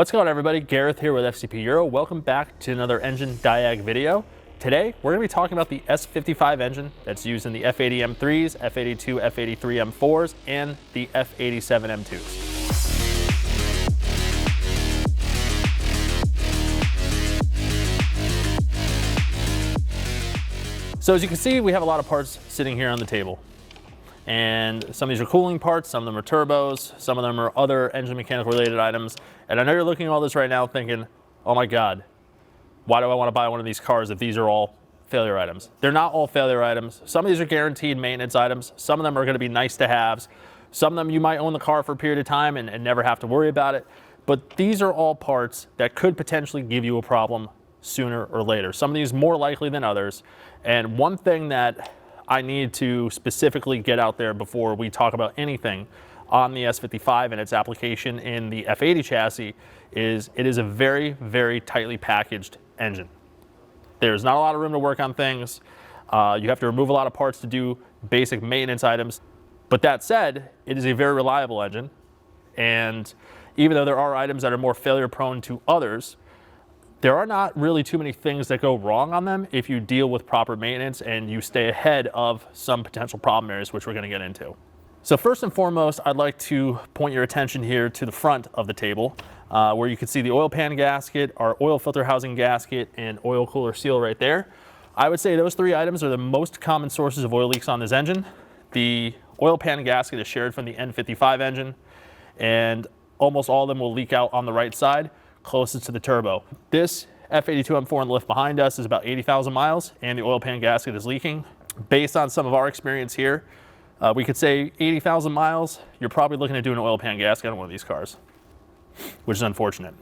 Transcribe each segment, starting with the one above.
What's going on, everybody? Gareth here with FCP Euro. Welcome back to another engine diag video. Today, we're going to be talking about the S55 engine that's used in the F80 M3s, F82, F83 M4s, and the F87 M2s. So as you can see, we have a lot of parts sitting here on the table. And some of these are cooling parts, some of them are turbos, some of them are other engine mechanical related items. And I know you're looking at all this right now thinking, oh my God, why do I want to buy one of these cars if these are all failure items? They're not all failure items. Some of these are guaranteed maintenance items. Some of them are going to be nice to haves. Some of them you might own the car for a period of time and never have to worry about it. But these are all parts that could potentially give you a problem sooner or later. Some of these more likely than others. And one thing that I need to specifically get out there before we talk about anything on the S55 and its application in the F80 chassis is it is a very, very tightly packaged engine. There's not a lot of room to work on things. You have to remove a lot of parts to do basic maintenance items. But that said, it is a very reliable engine. And even though there are items that are more failure prone to others, there are not really too many things that go wrong on them if you deal with proper maintenance and you stay ahead of some potential problem areas, which we're going to get into. So first and foremost, I'd like to point your attention here to the front of the table, where you can see the oil pan gasket, our oil filter housing gasket, and oil cooler seal right there. I would say those three items are the most common sources of oil leaks on this engine. The oil pan gasket is shared from the N55 engine, and almost all of them will leak out on the right side, closest to the turbo. This F82 M4 on the lift behind us is about 80,000 miles, and the oil pan gasket is leaking. Based on some of our experience here, we could say 80,000 miles, you're probably looking at doing an oil pan gasket on one of these cars, which is unfortunate.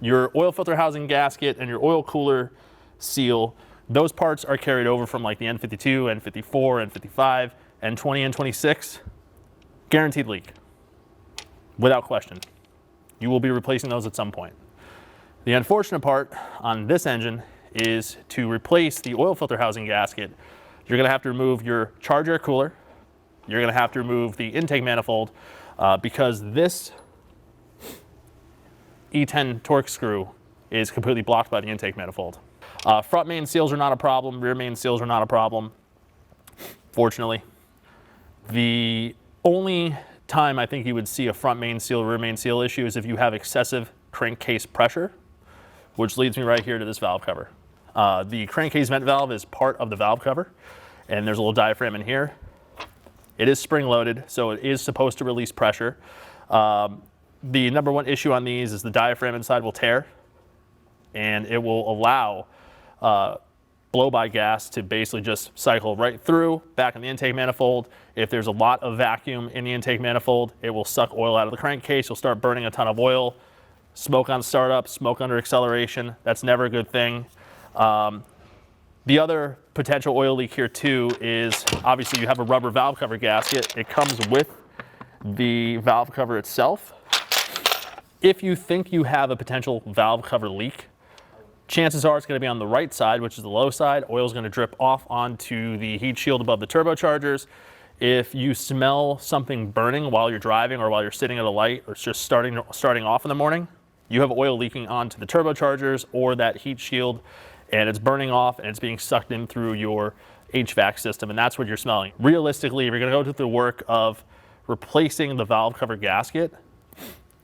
Your oil filter housing gasket and your oil cooler seal, those parts are carried over from like the N52, N54, N55, N20, N26. Guaranteed leak, without question. You will be replacing those at some point. The unfortunate part on this engine is to replace the oil filter housing gasket, you're going to have to remove your charge air cooler. You're going to have to remove the intake manifold because this E10 torque screw is completely blocked by the intake manifold. Front main seals are not a problem. Rear main seals are not a problem, fortunately. The only time I think you would see a front main seal, rear main seal issue is if you have excessive crankcase pressure, which leads me right here to this valve cover. The crankcase vent valve is part of the valve cover, and there's a little diaphragm in here. It is spring loaded, so it is supposed to release pressure. The number one issue on these is the diaphragm inside will tear, and it will allow blow-by gas to basically just cycle right through, back in the intake manifold. If there's a lot of vacuum in the intake manifold, it will suck oil out of the crankcase. You'll start burning a ton of oil. Smoke on startup, smoke under acceleration. That's never a good thing. The other potential oil leak here too is obviously you have a rubber valve cover gasket. It comes with the valve cover itself. If you think you have a potential valve cover leak, chances are it's going to be on the right side, which is the low side. Oil is going to drip off onto the heat shield above the turbochargers. If you smell something burning while you're driving or while you're sitting at a light or it's just starting off in the morning, you have oil leaking onto the turbochargers or that heat shield, and it's burning off and it's being sucked in through your HVAC system, and that's what you're smelling. Realistically, if you're going to go through the work of replacing the valve cover gasket,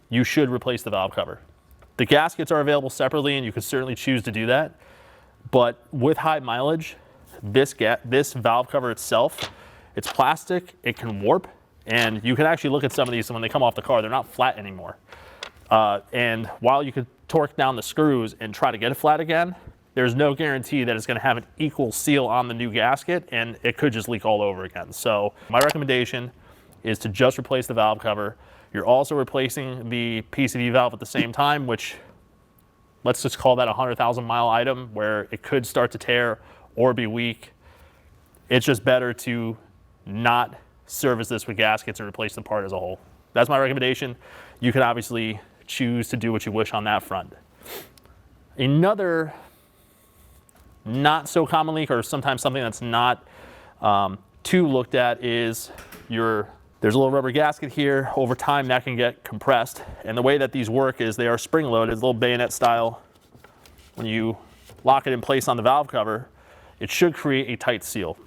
you should replace the valve cover. The gaskets are available separately, and you could certainly choose to do that. But with high mileage, this valve cover itself, it's plastic, it can warp, and you can actually look at some of these, and when they come off the car, they're not flat anymore. And while you could torque down the screws and try to get it flat again, there's no guarantee that it's going to have an equal seal on the new gasket, and it could just leak all over again. So my recommendation is to just replace the valve cover. You're also replacing the PCV valve at the same time, which let's just call that a 100,000 mile item where it could start to tear or be weak. It's just better to not service this with gaskets and replace the part as a whole. That's my recommendation. You can obviously choose to do what you wish on that front. Another not so common leak, or sometimes something that's not too looked at, is your There's a little rubber gasket here. Over time, that can get compressed. And the way that these work is they are spring-loaded, a little bayonet style. When you lock it in place on the valve cover, it should create a tight seal.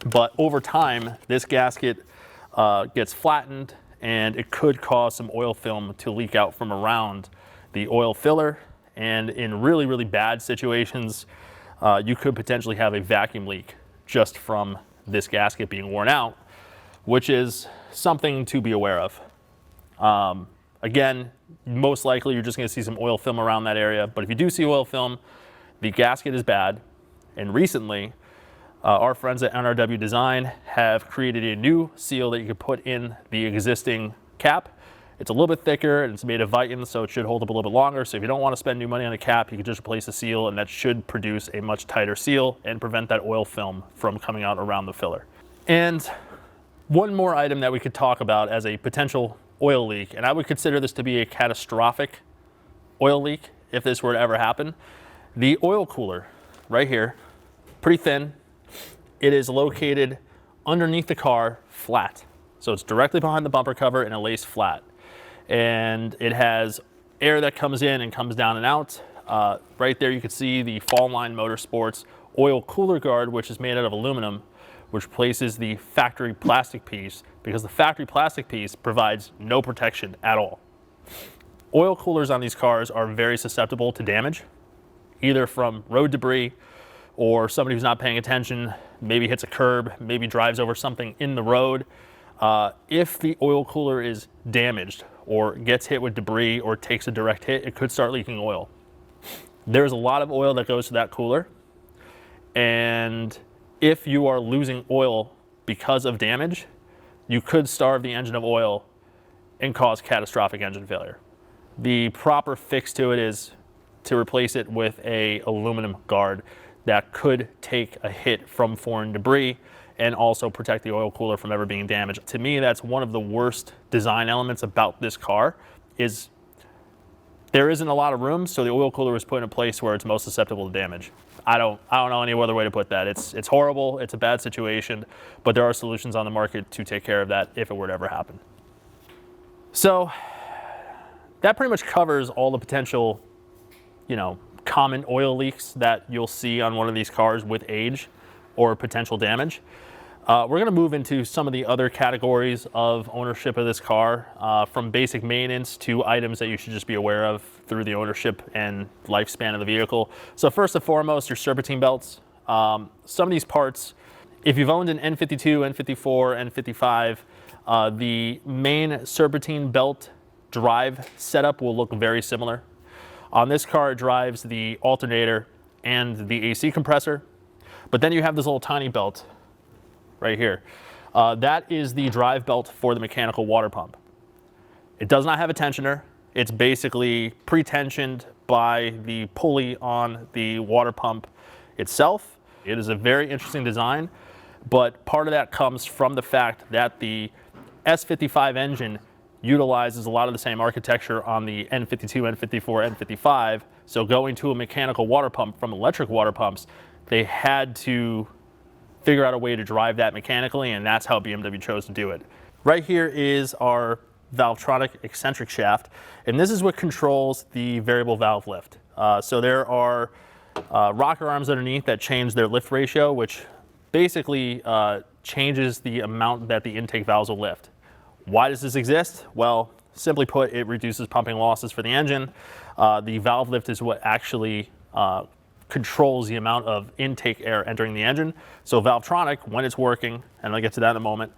But over time, this gasket gets flattened, and it could cause some oil film to leak out from around the oil filler. And in really, really bad situations, you could potentially have a vacuum leak just from this gasket being worn out, which is something to be aware of. Again, most likely you're just going to see some oil film around that area, but if you do see oil film, the gasket is bad. And recently, our friends at NRW Design have created a new seal that you can put in the existing cap. It's a little bit thicker and it's made of Viton, so it should hold up a little bit longer. So if you don't want to spend new money on a cap, you can just replace the seal, and that should produce a much tighter seal and prevent that oil film from coming out around the filler. And one more item that we could talk about as a potential oil leak, and I would consider this to be a catastrophic oil leak if this were to ever happen. The oil cooler right here, pretty thin. It is located underneath the car flat. So it's directly behind the bumper cover and it lays flat. And it has air that comes in and comes down and out. Right there you can see the Fall Line Motorsports oil cooler guard, which is made out of aluminum, which replaces the factory plastic piece, because the factory plastic piece provides no protection at all. Oil coolers on these cars are very susceptible to damage, either from road debris or somebody who's not paying attention, maybe hits a curb, maybe drives over something in the road. If the oil cooler is damaged or gets hit with debris or takes a direct hit, it could start leaking oil. There's a lot of oil that goes to that cooler, and if you are losing oil because of damage, you could starve the engine of oil and cause catastrophic engine failure. The proper fix to it is to replace it with an aluminum guard that could take a hit from foreign debris and also protect the oil cooler from ever being damaged. To me, that's one of the worst design elements about this car, is there isn't a lot of room, so the oil cooler is put in a place where it's most susceptible to damage. I don't know any other way to put that. It's horrible, it's a bad situation, but there are solutions on the market to take care of that if it were to ever happen. So that pretty much covers all the potential, common oil leaks that you'll see on one of these cars with age or potential damage. We're going to move into some of the other categories of ownership of this car, from basic maintenance to items that you should just be aware of through the ownership and lifespan of the vehicle. So first and foremost, your serpentine belts. Some of these parts, if you've owned an N52, N54, N55, the main serpentine belt drive setup will look very similar. On this car, it drives the alternator and the AC compressor, but then you have this little tiny belt right here. That is the drive belt for the mechanical water pump. It does not have a tensioner. It's basically pre-tensioned by the pulley on the water pump itself. It is a very interesting design, but part of that comes from the fact that the S55 engine utilizes a lot of the same architecture on the N52, N54, N55. So going to a mechanical water pump from electric water pumps, they had to figure out a way to drive that mechanically, and that's how BMW chose to do it. Right here is our Valvetronic eccentric shaft, and this is what controls the variable valve lift. So there are rocker arms underneath that change their lift ratio, which basically changes the amount that the intake valves will lift. Why does this exist? Well, simply put, it reduces pumping losses for the engine. The valve lift is what actually controls the amount of intake air entering the engine. So Valvetronic, when it's working, and I'll get to that in a moment,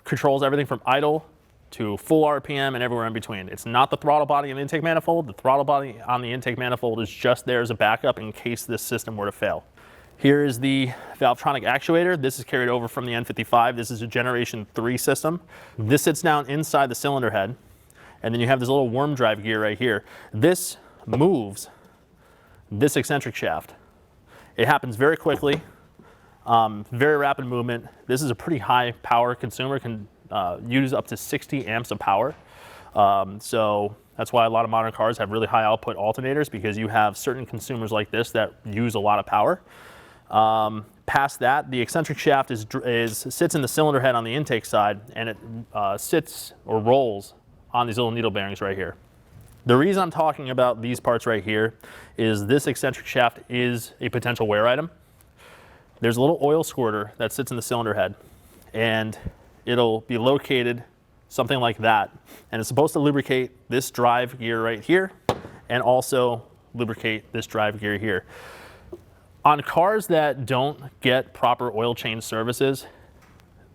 controls everything from idle to full RPM and everywhere in between. It's not the throttle body and intake manifold. The throttle body on the intake manifold is just there as a backup in case this system were to fail. Here is the Valvetronic actuator. This is carried over from the N55. This is a Generation 3 system. This sits down inside the cylinder head, and then you have this little worm drive gear right here. This moves this eccentric shaft. It happens very quickly, very rapid movement. This is a pretty high power consumer, can use up to 60 amps of power. So that's why a lot of modern cars have really high output alternators, because you have certain consumers like this that use a lot of power. Past that, the eccentric shaft sits in the cylinder head on the intake side, and it sits or rolls on these little needle bearings right here. The reason I'm talking about these parts right here is this eccentric shaft is a potential wear item. There's a little oil squirter that sits in the cylinder head, and it'll be located something like that, and it's supposed to lubricate this drive gear right here and also lubricate this drive gear here. On cars that don't get proper oil change services,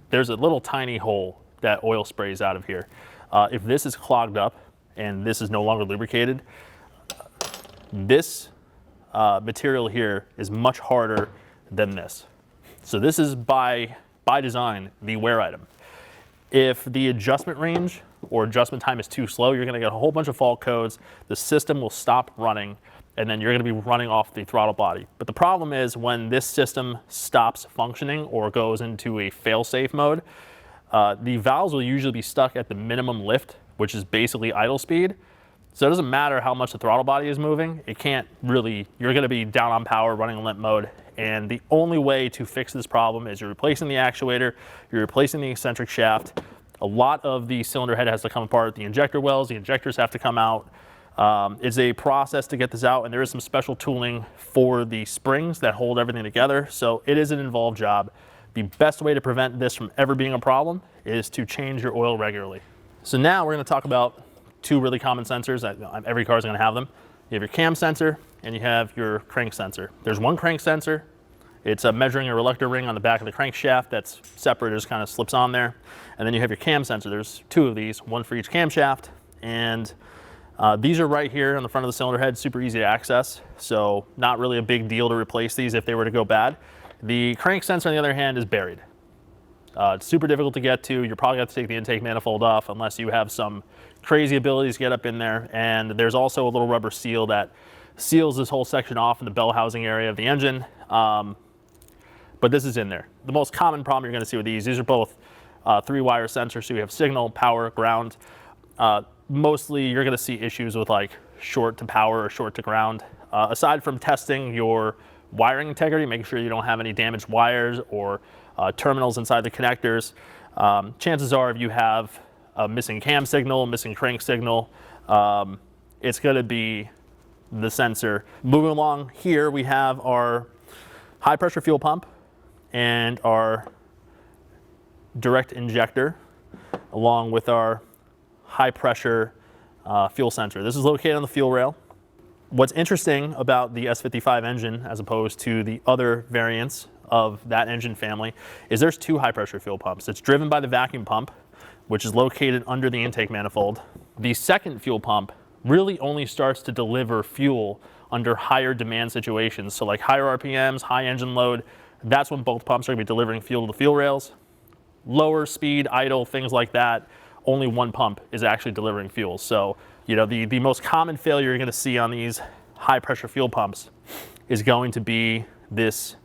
there's a little tiny hole that oil sprays out of here. If this is clogged up and this is no longer lubricated, this material here is much harder than this. So this is by design the wear item. If the adjustment range or adjustment time is too slow, you're going to get a whole bunch of fault codes. The system will stop running, and then you're going to be running off the throttle body. But the problem is when this system stops functioning or goes into a fail-safe mode, the valves will usually be stuck at the minimum lift, which is basically idle speed. So it doesn't matter how much the throttle body is moving. It can't really, you're going to be down on power running in limp mode. And the only way to fix this problem is you're replacing the actuator, you're replacing the eccentric shaft. A lot of the cylinder head has to come apart. The injector wells, the injectors have to come out. It's a process to get this out, and there is some special tooling for the springs that hold everything together. So it is an involved job. The best way to prevent this from ever being a problem is to change your oil regularly. So now we're going to talk about two really common sensors. Every car is going to have them. You have your cam sensor and you have your crank sensor. There's one crank sensor. It's measuring a reluctor ring on the back of the crankshaft that's separate, it just kind of slips on there. And then you have your cam sensor. There's two of these, one for each camshaft. And these are right here on the front of the cylinder head, super easy to access. So not really a big deal to replace these if they were to go bad. The crank sensor, on the other hand, is buried. It's super difficult to get to. You're probably going to have to take the intake manifold off unless you have some crazy abilities to get up in there. And there's also a little rubber seal that seals this whole section off in the bell housing area of the engine. But this is in there. The most common problem you're going to see with these are both 3-wire sensors, so you have signal, power, ground. Mostly you're going to see issues with like short to power or short to ground. Aside from testing your wiring integrity, making sure you don't have any damaged wires or terminals inside the connectors, chances are if you have a missing cam signal, missing crank signal, it's going to be the sensor. Moving along here, we have our high pressure fuel pump and our direct injector, along with our high pressure fuel sensor. This is located on the fuel rail. What's interesting about the S55 engine as opposed to the other variants of that engine family is there's two high pressure fuel pumps. It's driven by the vacuum pump, which is located under the intake manifold. The second fuel pump really only starts to deliver fuel under higher demand situations. So like higher RPMs, high engine load, that's when both pumps are going to be delivering fuel to the fuel rails. Lower speed, idle, things like that, only one pump is actually delivering fuel. So, you know, the most common failure you're going to see on these high pressure fuel pumps is going to be this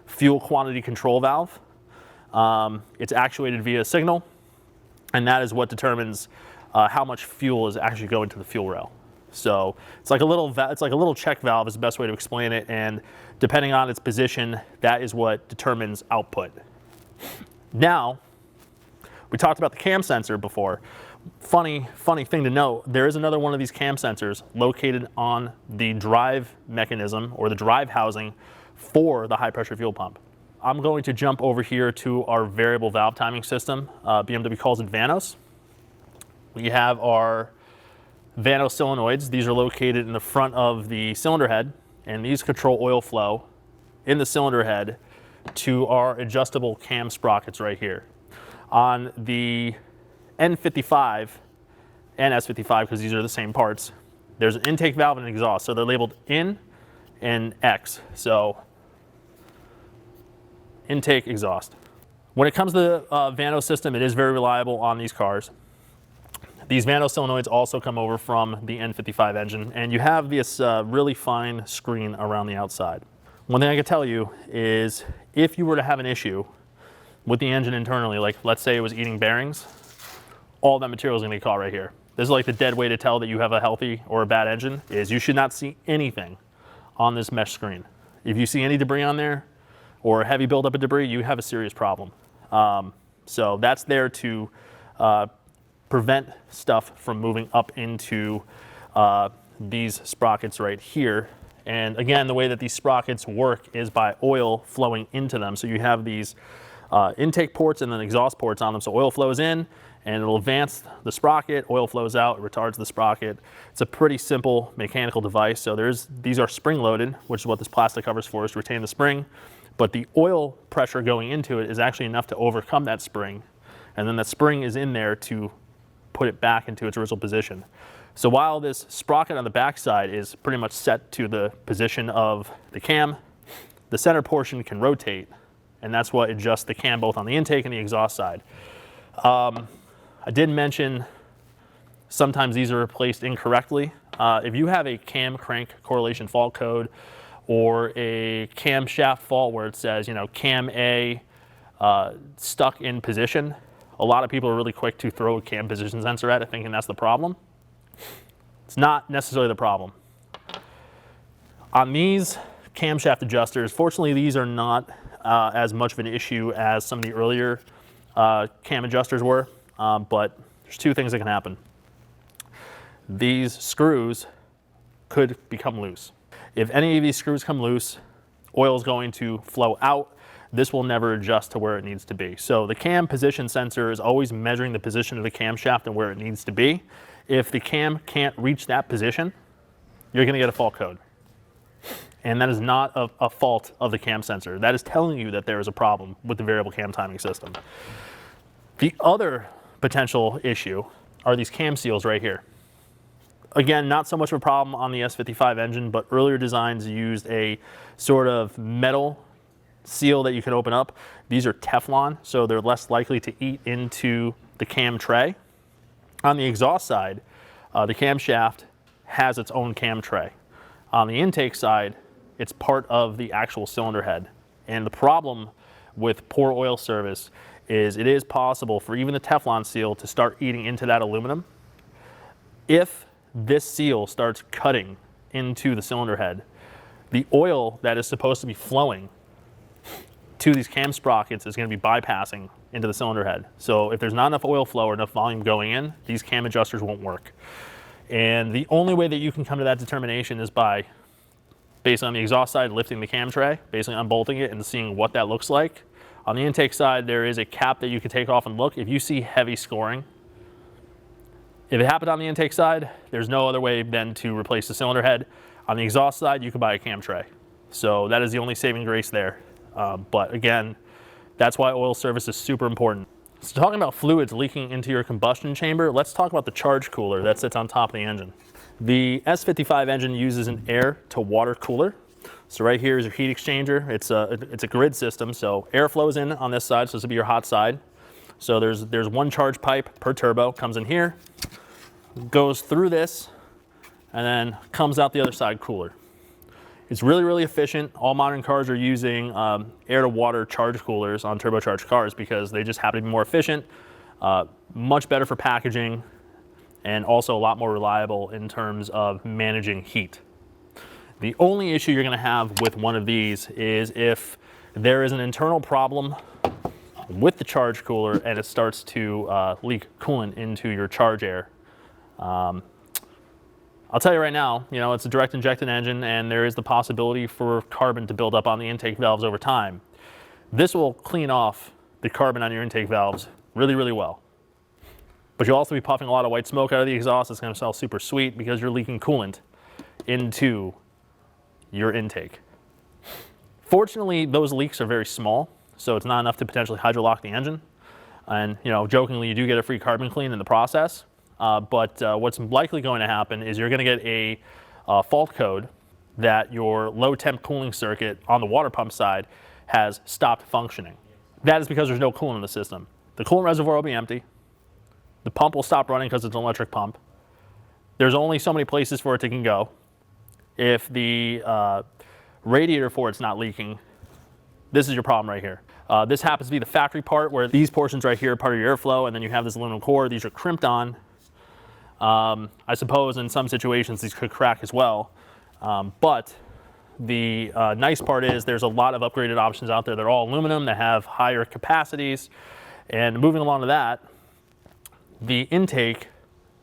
fuel quantity control valve. It's actuated via signal, and that is what determines how much fuel is actually going to the fuel rail. So it's like a little check valve is the best way to explain it, and depending on its position, that is what determines output. Now, we talked about the cam sensor before. Funny thing to note, there is another one of these cam sensors located on the drive mechanism or the drive housing for the high pressure fuel pump. I'm going to jump over here to our variable valve timing system. BMW calls it Vanos. We have our Vanos solenoids. These are located in the front of the cylinder head, and these control oil flow in the cylinder head to our adjustable cam sprockets right here. On the N55 and S55, because these are the same parts, there's an intake valve and an exhaust. So they're labeled in and X. So intake, exhaust. When it comes to the Vanos system, it is very reliable on these cars. These Vanos solenoids also come over from the N55 engine, and you have this really fine screen around the outside. One thing I can tell you is if you were to have an issue with the engine internally, like let's say it was eating bearings, all that material is going to get caught right here. This is like the dead way to tell that you have a healthy or a bad engine, is you should not see anything on this mesh screen. If you see any debris on there, or heavy buildup of debris, you have a serious problem. So that's there to prevent stuff from moving up into these sprockets right here. And again, the way that these sprockets work is by oil flowing into them. So you have these intake ports and then exhaust ports on them. So oil flows in and it'll advance the sprocket, oil flows out, it retards the sprocket. It's a pretty simple mechanical device. So these are spring loaded, which is what this plastic cover is for, is to retain the spring. But the oil pressure going into it is actually enough to overcome that spring. And then that spring is in there to put it back into its original position. So while this sprocket on the backside is pretty much set to the position of the cam, the center portion can rotate, and that's what adjusts the cam both on the intake and the exhaust side. I did mention sometimes these are replaced incorrectly. If you have a cam crank correlation fault code or a camshaft fault where it says, you know, cam A stuck in position, a lot of people are really quick to throw a cam position sensor at it thinking that's the problem. It's not necessarily the problem. On these camshaft adjusters, fortunately these are not as much of an issue as some of the earlier cam adjusters were, but there's two things that can happen. These screws could become loose. If any of these screws come loose, oil is going to flow out. This will never adjust to where it needs to be. So the cam position sensor is always measuring the position of the camshaft and where it needs to be. If the cam can't reach that position, you're going to get a fault code. And that is not a fault of the cam sensor. That is telling you that there is a problem with the variable cam timing system. The other potential issue are these cam seals right here. Again, not so much of a problem on the S55 engine, but earlier designs used a sort of metal seal that you can open up. These are Teflon, so they're less likely to eat into the cam tray. On the exhaust side, the camshaft has its own cam tray. On the intake side, it's part of the actual cylinder head. And the problem with poor oil service is it is possible for even the Teflon seal to start eating into that aluminum. If this seal starts cutting into the cylinder head, the oil that is supposed to be flowing to these cam sprockets is going to be bypassing into the cylinder head. So if there's not enough oil flow or enough volume going in, these cam adjusters won't work. And the only way that you can come to that determination is by, based on the exhaust side, lifting the cam tray, basically unbolting it and seeing what that looks like. On the intake side, there is a cap that you can take off and look. If you see heavy scoring, if it happened on the intake side, there's no other way than to replace the cylinder head. On the exhaust side, you can buy a cam tray. So that is the only saving grace there. But again, that's why oil service is super important. So talking about fluids leaking into your combustion chamber, let's talk about the charge cooler that sits on top of the engine. The S55 engine uses an air to water cooler. So right here is your heat exchanger. It's a grid system, so air flows in on this side, so this will be your hot side. So there's one charge pipe per turbo, comes in here, goes through this, and then comes out the other side cooler. It's really, really efficient. All modern cars are using air to water charge coolers on turbocharged cars because they just happen to be more efficient, much better for packaging, and also a lot more reliable in terms of managing heat. The only issue you're going to have with one of these is if there is an internal problem with the charge cooler and it starts to leak coolant into your charge air. I'll tell you right now, you know, it's a direct injected engine and there is the possibility for carbon to build up on the intake valves over time. This will clean off the carbon on your intake valves really, really well. But you'll also be puffing a lot of white smoke out of the exhaust. It's going to smell super sweet because you're leaking coolant into your intake. Fortunately, those leaks are very small, so it's not enough to potentially hydrolock the engine. And, you know, jokingly, you do get a free carbon clean in the process. But what's likely going to happen is you're going to get a fault code that your low temp cooling circuit on the water pump side has stopped functioning. That is because there's no coolant in the system. The coolant reservoir will be empty. The pump will stop running because it's an electric pump. There's only so many places for it to can go. If the radiator for it's not leaking, this is your problem right here. This happens to be the factory part where these portions right here are part of your airflow, and then you have this aluminum core. These are crimped on. I suppose in some situations these could crack as well, but The nice part is there's a lot of upgraded options out there. They're all aluminum, that have higher capacities. And moving along to that, the intake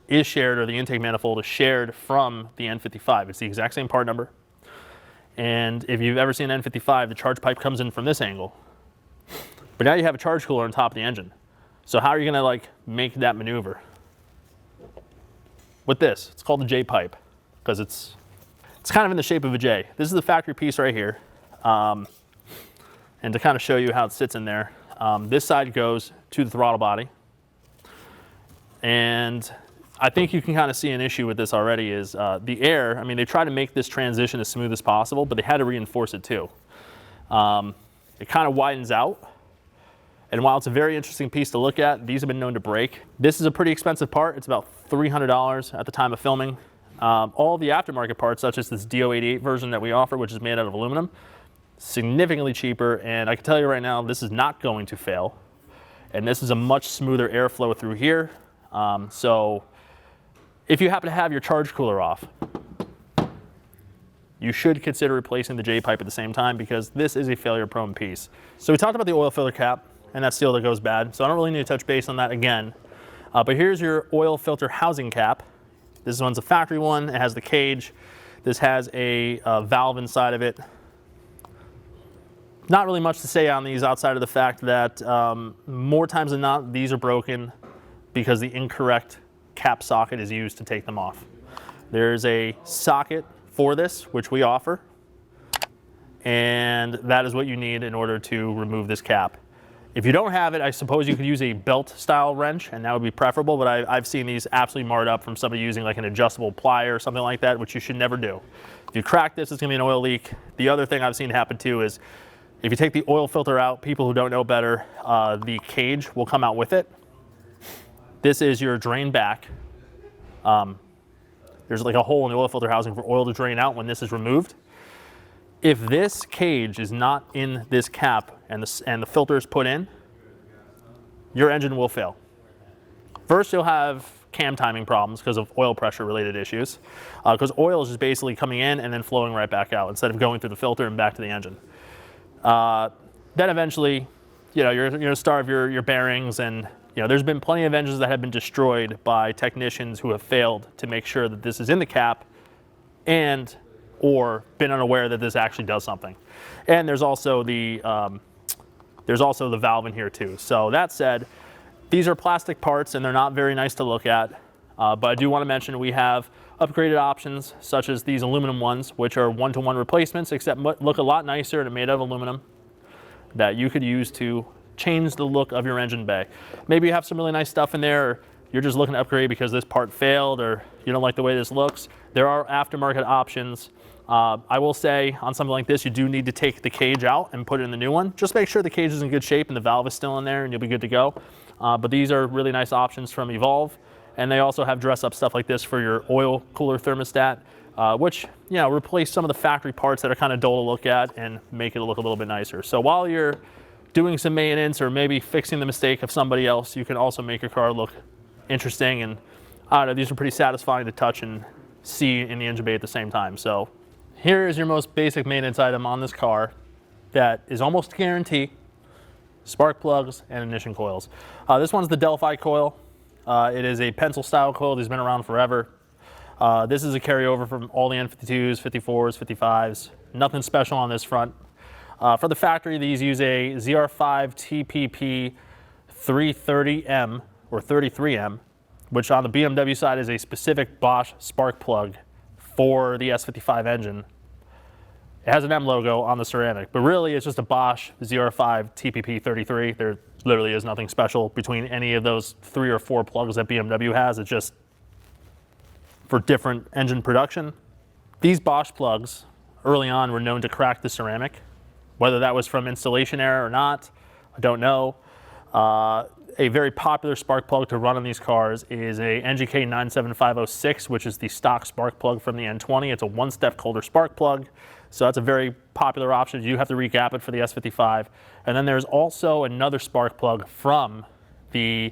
is shared, or the intake manifold is shared from the N55. It's the exact same part number. And if you've ever seen an N55, the charge pipe comes in from this angle. But now you have a charge cooler on top of the engine. So how are you going to like make that maneuver? With this, it's called the J pipe, because it's kind of in the shape of a J. This is the factory piece right here. And to kind of show you how it sits in there, this side goes to the throttle body. And I think you can kind of see an issue with this already is the air. I mean, they try to make this transition as smooth as possible, but they had to reinforce it too. It kind of widens out. And while it's a very interesting piece to look at, these have been known to break. This is a pretty expensive part. It's about $300 at the time of filming. All the aftermarket parts, such as this DO88 version that we offer, which is made out of aluminum, significantly cheaper. And I can tell you right now, this is not going to fail. And this is a much smoother airflow through here. So if you happen to have your charge cooler off, you should consider replacing the J pipe at the same time, because this is a failure-prone piece. So we talked about the oil filter cap and that seal that goes bad, so I don't really need to touch base on that again. But here's your oil filter housing cap. This one's a factory one. It has the cage. This has a valve inside of it. Not really much to say on these outside of the fact that more times than not, these are broken because the incorrect cap socket is used to take them off. There's a socket for this, which we offer, and that is what you need in order to remove this cap. If you don't have it, I suppose you could use a belt style wrench, and that would be preferable, but I've seen these absolutely marred up from somebody using like an adjustable plier or something like that, which you should never do. If you crack this, it's gonna be an oil leak. The other thing I've seen happen too is if you take the oil filter out, people who don't know better, the cage will come out with it. This is your drain back. There's like a hole in the oil filter housing for oil to drain out when this is removed. If this cage is not in this cap and the filter is put in, your engine will fail. First, you'll have cam timing problems because of oil pressure related issues, because oil is just basically coming in and then flowing right back out instead of going through the filter and back to the engine. Then eventually, you're going to starve your bearings, and there's been plenty of engines that have been destroyed by technicians who have failed to make sure that this is in the cap or been unaware that this actually does something. And there's also the valve in here too. So that said, these are plastic parts and they're not very nice to look at. But I do want to mention we have upgraded options such as these aluminum ones, which are one-to-one replacements, except look a lot nicer and made out of aluminum, that you could use to change the look of your engine bay. Maybe you have some really nice stuff in there, or you're just looking to upgrade because this part failed, or you don't like the way this looks. There are aftermarket options. I will say on something like this, you do need to take the cage out and put it in the new one. Just make sure the cage is in good shape and the valve is still in there, and you'll be good to go. But these are really nice options from Evolve, and they also have dress-up stuff like this for your oil cooler thermostat, which replace some of the factory parts that are kind of dull to look at and make it look a little bit nicer. So while you're doing some maintenance or maybe fixing the mistake of somebody else, you can also make your car look interesting, and I don't know, these are pretty satisfying to touch and see in the engine bay at the same time. So here is your most basic maintenance item on this car that is almost a guarantee: spark plugs and ignition coils. This one's the Delphi coil. It is a pencil style coil. These have been around forever. This is a carryover from all the N52s, 54s, 55s. Nothing special on this front. For the factory, these use a ZR5 TPP 330M or 33M, which on the BMW side is a specific Bosch spark plug for the S55 engine. It has an M logo on the ceramic, but really it's just a Bosch ZR5 TPP 33. There literally is nothing special between any of those 3 or 4 plugs that BMW has. It's just for different engine production. These Bosch plugs early on were known to crack the ceramic. Whether that was from installation error or not, I don't know. A very popular spark plug to run on these cars is a NGK 97506, which is the stock spark plug from the N20. It's a one-step colder spark plug, so that's a very popular option. You have to recap it for the S55. And then there's also another spark plug from the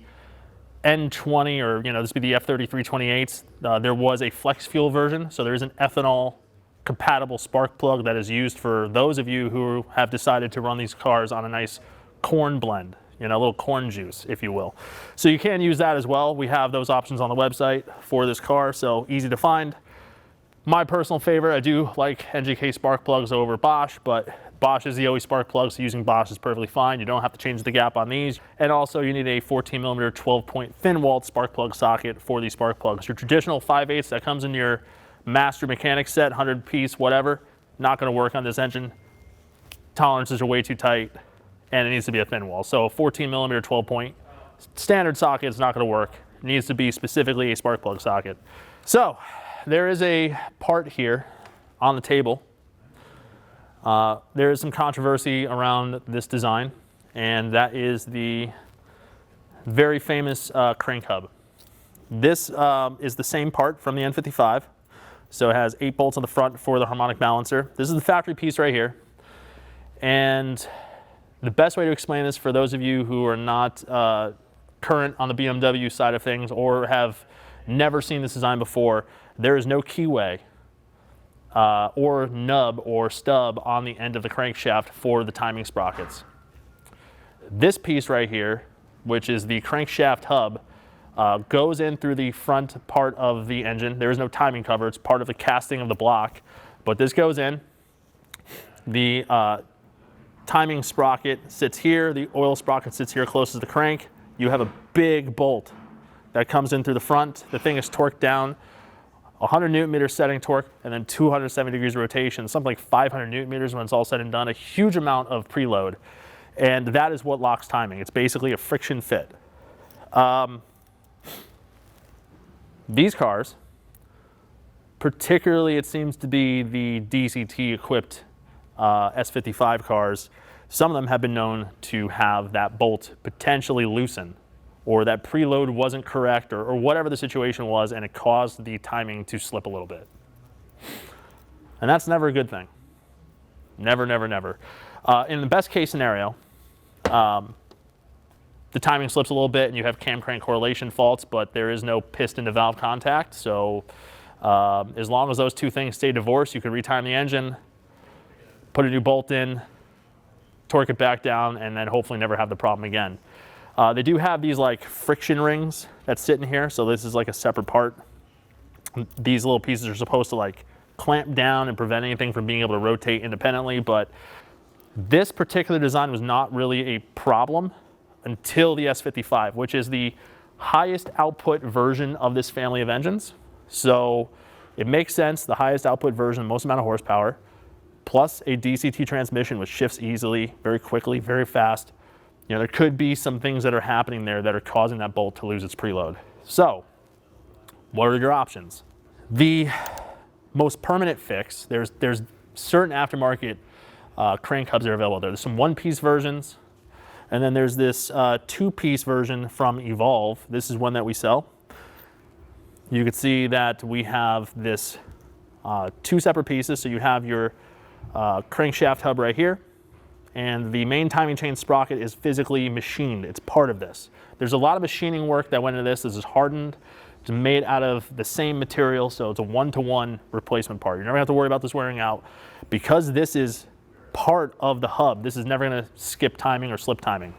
N20, or this would be the F3328s. There was a flex fuel version, so there is an ethanol compatible spark plug that is used for those of you who have decided to run these cars on a nice corn blend, you know, a little corn juice, if you will. So you can use that as well. We have those options on the website for this car, so easy to find. My personal favorite, I do like NGK spark plugs over Bosch, but Bosch is the OE spark plug, so using Bosch is perfectly fine. You don't have to change the gap on these. And also you need a 14mm 12-point thin-walled spark plug socket for these spark plugs. Your traditional 5/8 that comes in your master mechanic set, 100-piece, whatever, not gonna work on this engine. Tolerances are way too tight, and it needs to be a thin wall. So a 14mm 12-point standard socket is not gonna work. It needs to be specifically a spark plug socket. So there is a part here on the table. There is some controversy around this design, and that is the very famous crank hub. This is the same part from the N55. So it has 8 bolts on the front for the harmonic balancer. This is the factory piece right here. And the best way to explain this for those of you who are not current on the BMW side of things or have never seen this design before, there is no keyway or nub or stub on the end of the crankshaft for the timing sprockets. This piece right here, which is the crankshaft hub, goes in through the front part of the engine. There is no timing cover. It's part of the casting of the block. But this goes in. The timing sprocket sits here. The oil sprocket sits here closest to the crank. You have a big bolt that comes in through the front. The thing is torqued down. 100 newton meters setting torque, and then 270 degrees of rotation, something like 500 newton meters when it's all said and done, a huge amount of preload. And that is what locks timing. It's basically a friction fit. These cars, particularly it seems to be the DCT equipped S55 cars, some of them have been known to have that bolt potentially loosen, or that preload wasn't correct, or whatever the situation was, and it caused the timing to slip a little bit. And that's never a good thing. Never, never, never. In the best case scenario, the timing slips a little bit and you have cam-crank correlation faults, but there is no piston to valve contact. So as long as those two things stay divorced, you can retime the engine, put a new bolt in, torque it back down, and then hopefully never have the problem again. They do have these like friction rings that sit in here, so this is like a separate part. These little pieces are supposed to like clamp down and prevent anything from being able to rotate independently, but this particular design was not really a problem until the S55, which is the highest output version of this family of engines. So it makes sense, the highest output version, the most amount of horsepower, plus a DCT transmission which shifts easily, very quickly, very fast. You know, there could be some things that are happening there that are causing that bolt to lose its preload. So, what are your options? The most permanent fix, there's certain aftermarket crank hubs that are available there. There's some one-piece versions, and then there's this two-piece version from Evolve. This is one that we sell. You can see that we have this two separate pieces. So you have your crankshaft hub right here, and the main timing chain sprocket is physically machined. It's part of this. There's a lot of machining work that went into this. This is hardened. It's made out of the same material, so it's a one-to-one replacement part. You never have to worry about this wearing out. Because this is part of the hub, this is never gonna skip timing or slip timing.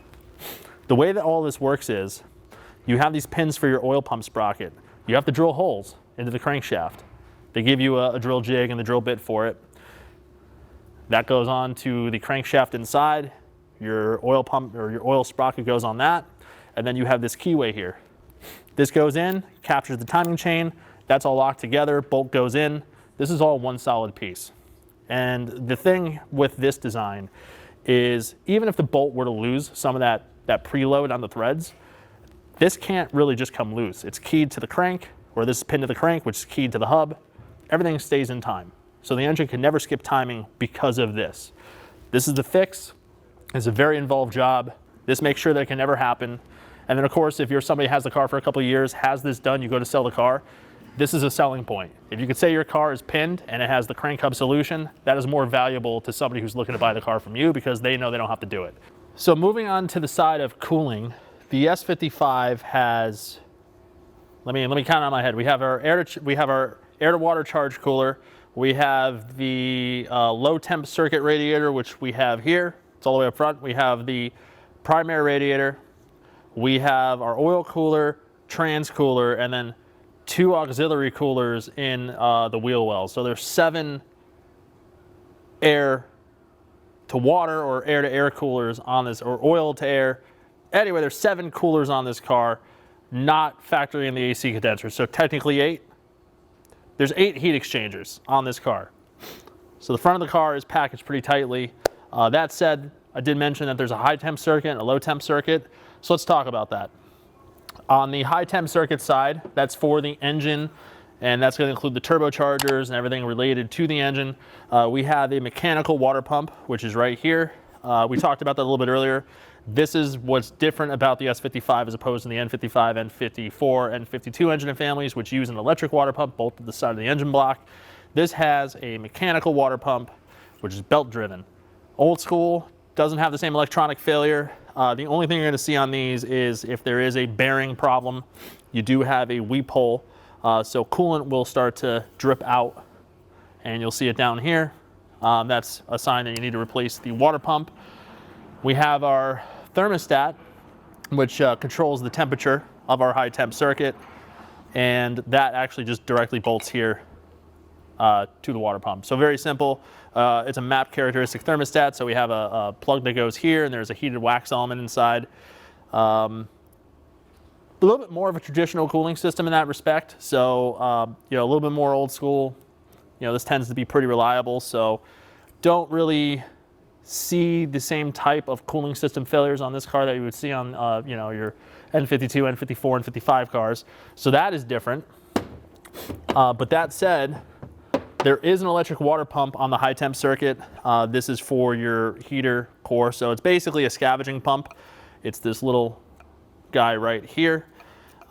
The way that all this works is, you have these pins for your oil pump sprocket. You have to drill holes into the crankshaft. They give you a drill jig and the drill bit for it. That goes on to the crankshaft inside. Your oil pump or your oil sprocket goes on that. And then you have this keyway here. This goes in, captures the timing chain. That's all locked together, bolt goes in. This is all one solid piece. And the thing with this design is, even if the bolt were to lose some of that preload on the threads, this can't really just come loose. It's keyed to the crank, or this is pinned to the crank, which is keyed to the hub. Everything stays in time. So the engine can never skip timing because of this. This is the fix. It's a very involved job. This makes sure that it can never happen. And then of course, if you're somebody who has the car for a couple of years, has this done, you go to sell the car, this is a selling point. If you could say your car is pinned and it has the crank hub solution, that is more valuable to somebody who's looking to buy the car from you because they know they don't have to do it. So moving on to the side of cooling, the S55 has, let me count on my head. We have our air to water charge cooler, We have the low temp circuit radiator, which we have here. It's all the way up front. We have the primary radiator. We have our oil cooler, trans cooler, and then 2 auxiliary coolers in the wheel wells. So there's 7 air to water or air to air coolers on this, or oil to air. Anyway, there's 7 coolers on this car, not factoring in the AC condenser. So technically 8. There's 8 heat exchangers on this car. So the front of the car is packaged pretty tightly. That said, I did mention that there's a high temp circuit and a low temp circuit. So let's talk about that. On the high temp circuit side, that's for the engine, and that's going to include the turbochargers and everything related to the engine. We have a mechanical water pump, which is right here. We talked about that a little bit earlier. This is what's different about the S55 as opposed to the N55, N54, N52 engine families, which use an electric water pump both at the side of the engine block. This has a mechanical water pump, which is belt driven. Old school, doesn't have the same electronic failure. The only thing you're going to see on these is if there is a bearing problem, you do have a weep hole. So coolant will start to drip out, and you'll see it down here. That's a sign that you need to replace the water pump. We have our thermostat, which controls the temperature of our high temp circuit, and that actually just directly bolts here to the water pump. So very simple. It's a map characteristic thermostat, so we have a plug that goes here, and there's a heated wax element inside. A little bit more of a traditional cooling system in that respect, so you know, a little bit more old school. You know, this tends to be pretty reliable, so don't really see the same type of cooling system failures on this car that you would see on you know, your N52, N54, N55 cars. So that is different. But that said, there is an electric water pump on the high temp circuit. This is for your heater core, so it's basically a scavenging pump. It's this little guy right here,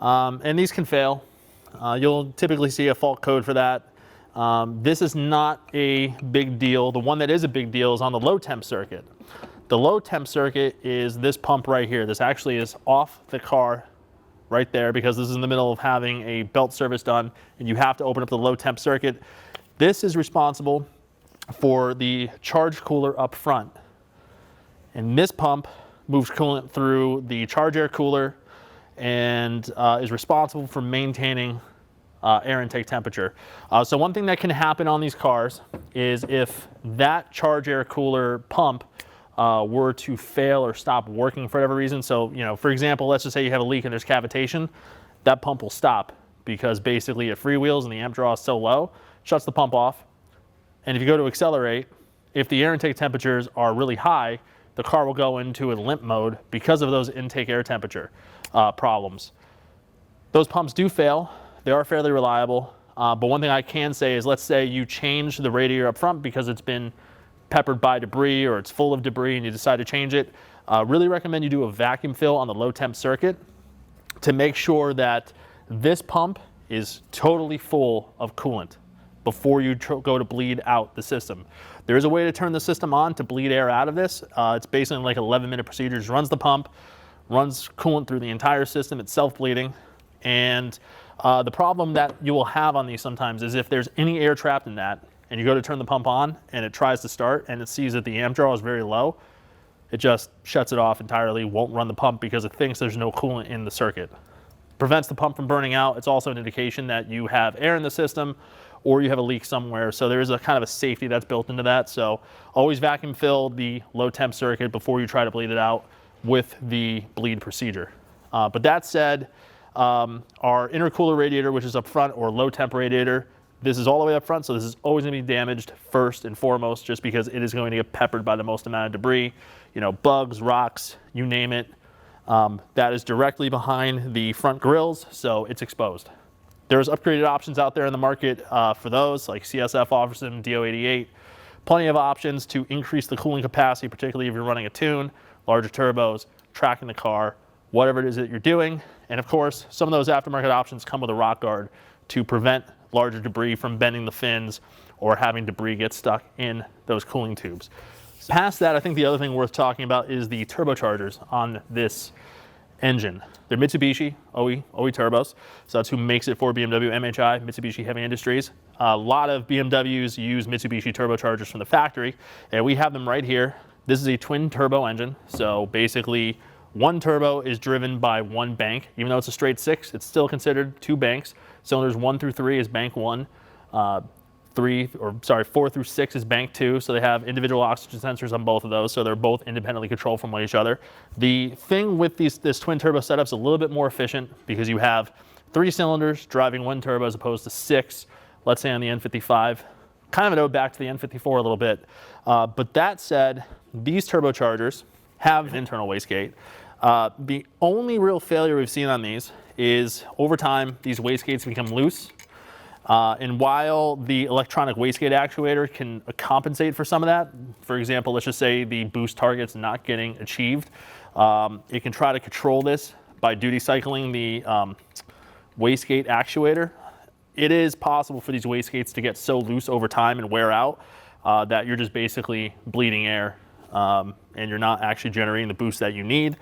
and these can fail. You'll typically see a fault code for that. This is not a big deal. The one that is a big deal is on the low temp circuit. The low temp circuit is this pump right here. This actually is off the car right there because this is in the middle of having a belt service done, and you have to open up the low temp circuit. This is responsible for the charge cooler up front. And this pump moves coolant through the charge air cooler and is responsible for maintaining air intake temperature. So one thing that can happen on these cars is if that charge air cooler pump were to fail or stop working for whatever reason. So, you know, for example, let's just say you have a leak and there's cavitation, that pump will stop because basically it freewheels and the amp draw is so low, shuts the pump off. And if you go to accelerate, if the air intake temperatures are really high, the car will go into a limp mode because of those intake air temperature problems. Those pumps do fail. They are fairly reliable. But one thing I can say is, let's say you change the radiator up front because it's been peppered by debris or it's full of debris and you decide to change it. Really recommend you do a vacuum fill on the low temp circuit to make sure that this pump is totally full of coolant before you go to bleed out the system. There is a way to turn the system on to bleed air out of this. It's basically like an 11-minute procedure. Just runs the pump, runs coolant through the entire system. It's self-bleeding. And the problem that you will have on these sometimes is if there's any air trapped in that and you go to turn the pump on and it tries to start and it sees that the amp draw is very low, it just shuts it off entirely, won't run the pump because it thinks there's no coolant in the circuit. Prevents the pump from burning out. It's also an indication that you have air in the system or you have a leak somewhere. So there is a kind of a safety that's built into that. So always vacuum fill the low temp circuit before you try to bleed it out with the bleed procedure. But that said, our intercooler radiator, which is up front, or low temp radiator, this is all the way up front, so this is always going to be damaged first and foremost just because it is going to get peppered by the most amount of debris, you know, bugs, rocks, you name it. That is directly behind the front grills, so it's exposed. There's upgraded options out there in the market for those, like CSF offers them, DO88. Plenty of options to increase the cooling capacity, particularly if you're running a tune, larger turbos, tracking the car, whatever it is that you're doing. And of course, some of those aftermarket options come with a rock guard to prevent larger debris from bending the fins or having debris get stuck in those cooling tubes. Past that, I think the other thing worth talking about is the turbochargers on this engine. They're Mitsubishi OE turbos, so that's who makes it for BMW MHI, Mitsubishi Heavy Industries. A lot of BMWs use Mitsubishi turbochargers from the factory, and we have them right here. This is a twin turbo engine, so basically one turbo is driven by one bank. Even though it's a straight 6, it's still considered 2 banks. Cylinders 1 through 3 is bank 1. 4 through 6 is bank 2, so they have individual oxygen sensors on both of those, so they're both independently controlled from each other. The thing with this twin turbo setup is a little bit more efficient because you have 3 cylinders driving 1 turbo as opposed to 6, let's say on the N55. Kind of an ode back to the N54 a little bit. But that said, these turbochargers have an internal wastegate. The only real failure we've seen on these is over time, these wastegates become loose. And while the electronic wastegate actuator can compensate for some of that, for example, let's just say the boost target's not getting achieved, it can try to control this by duty cycling the wastegate actuator. It is possible for these wastegates to get so loose over time and wear out that you're just basically bleeding air and you're not actually generating the boost that you need.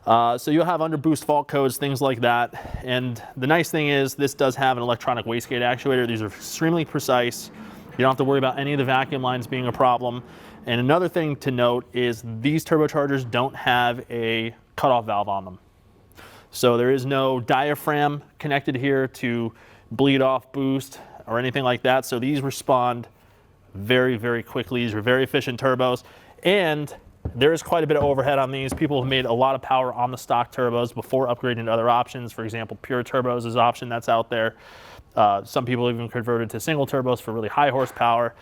So you'll have under boost fault codes, things like that. And the nice thing is this does have an electronic wastegate actuator. These are extremely precise. You don't have to worry about any of the vacuum lines being a problem. And another thing to note is these turbochargers don't have a cutoff valve on them. So there is no diaphragm connected here to bleed off boost or anything like that. So these respond very, very quickly. These are very efficient turbos. And there is quite a bit of overhead on these. People have made a lot of power on the stock turbos before upgrading to other options. For example, pure turbos is an option that's out there. Some people even converted to single turbos for really high horsepower.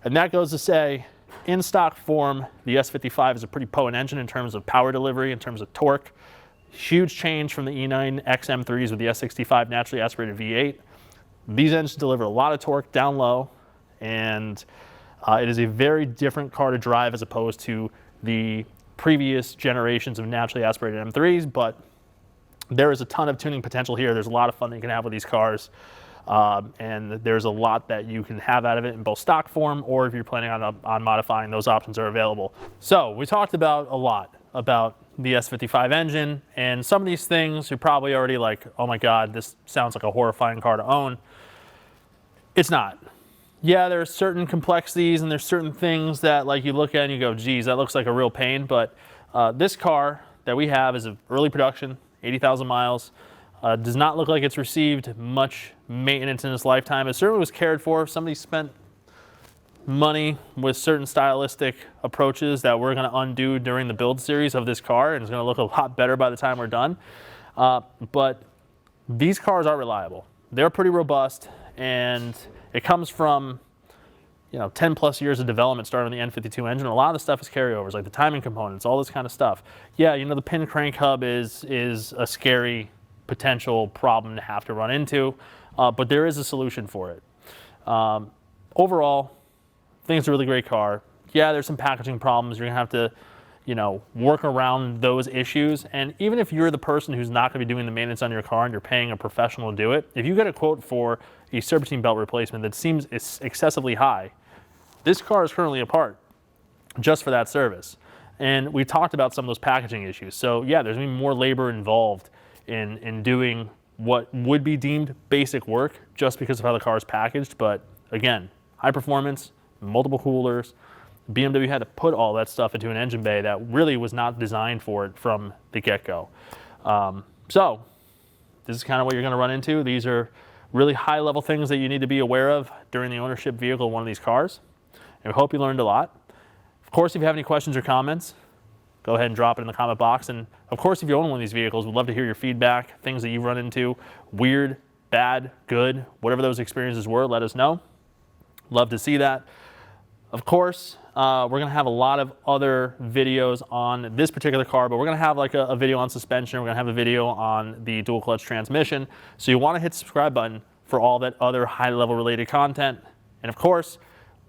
And that goes to say, in stock form, the S55 is a pretty potent engine in terms of power delivery, in terms of torque. Huge change from the E9 XM3s with the S65 naturally aspirated V8. These engines deliver a lot of torque down low, and it is a very different car to drive as opposed to the previous generations of naturally aspirated M3s, but there is a ton of tuning potential here. There's a lot of fun that you can have with these cars, and there's a lot that you can have out of it in both stock form, or if you're planning on modifying, those options are available. So we talked about a lot about the S55 engine, and some of these things you're probably already like, oh my God, this sounds like a horrifying car to own. It's not. Yeah, there's certain complexities and there's certain things that like you look at and you go, geez, that looks like a real pain. But this car that we have is of early production, 80,000 miles. Does not look like it's received much maintenance in its lifetime. It certainly was cared for. Somebody spent money with certain stylistic approaches that we're going to undo during the build series of this car, and it's going to look a lot better by the time we're done. But these cars are reliable. They're pretty robust, and it comes from 10 plus years of development starting on the N52 engine. A lot of the stuff is carryovers, like the timing components, all this kind of stuff. Yeah, the pin crank hub is a scary potential problem to have to run into, but there is a solution for it. Overall, I think it's a really great car. Yeah, there's some packaging problems. You're gonna have to, work around those issues. And even if you're the person who's not gonna be doing the maintenance on your car and you're paying a professional to do it, if you get a quote for a serpentine belt replacement that seems excessively high, this car is currently apart just for that service. And we talked about some of those packaging issues. So yeah, there's gonna be more labor involved in doing what would be deemed basic work just because of how the car is packaged. But again, high performance, multiple coolers. BMW had to put all that stuff into an engine bay that really was not designed for it from the get-go. So this is kind of what you're going to run into. These are really high-level things that you need to be aware of during the ownership vehicle of one of these cars. And we hope you learned a lot. Of course, if you have any questions or comments, go ahead and drop it in the comment box. And of course, if you own one of these vehicles, we'd love to hear your feedback, things that you've run into, weird, bad, good, whatever those experiences were, let us know. Love to see that. Of course, we're going to have a lot of other videos on this particular car, but we're going to have like a video on suspension. We're going to have a video on the dual clutch transmission. So you want to hit the subscribe button for all that other high-level related content. And of course,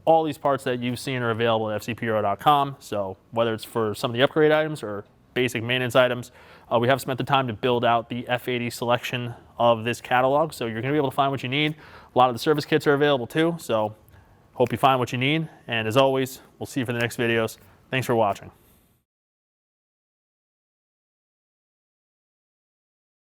all these parts that you've seen are available at fcpro.com. So whether it's for some of the upgrade items or basic maintenance items, we have spent the time to build out the F80 selection of this catalog. So you're going to be able to find what you need. A lot of the service kits are available too. So hope you find what you need. And as always, we'll see you for the next videos. Thanks for watching.